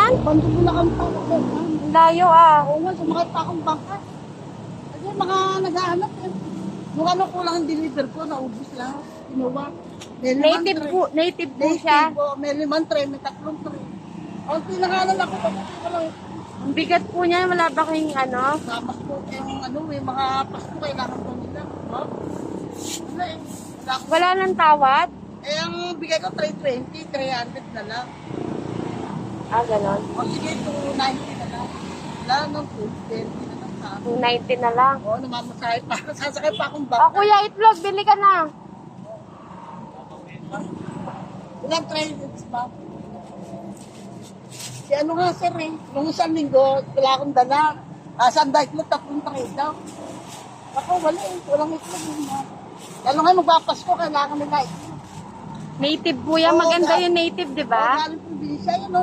yan? Bando Bulacan pa ako. Ang layo ah. Oo nga, sumakay pa akong bangka. Kasi mga naghahanap eh. Yung ano kulang ang deliver ko, naubos lang. Kinuha. May limang Native tray. po, native po siya. Native po. May 5 tray, may 3 tray. Ang pinangalan ako, bakit ko lang Ang bigat po niya, wala ba kayong ano? samas po yung ano, may mga pasto kailangan po nila. Oh. Wala eh. Wala ako. Wala nang tawad? Eh, ang bigay ko 320, 300 na lang. Ah, ganon. O sige, 290 na lang. Wala nang 220 na lang sa akin. 290 na lang. Oo, namamasahe pa. Sasakay pa akong Oh, bangka. kuya, itlog, bili ka na. Ilang trains ba? Si ano nga sir eh, nung isang linggo, wala akong dala. Sanda itlog, 3 tray daw. Ako, wala eh, walang itlog. Lalo nga magpapasko, kailangan nila itlog. Native po yan. Oo, Maganda ga- yung native, di ba? Galing probinsya, yun o,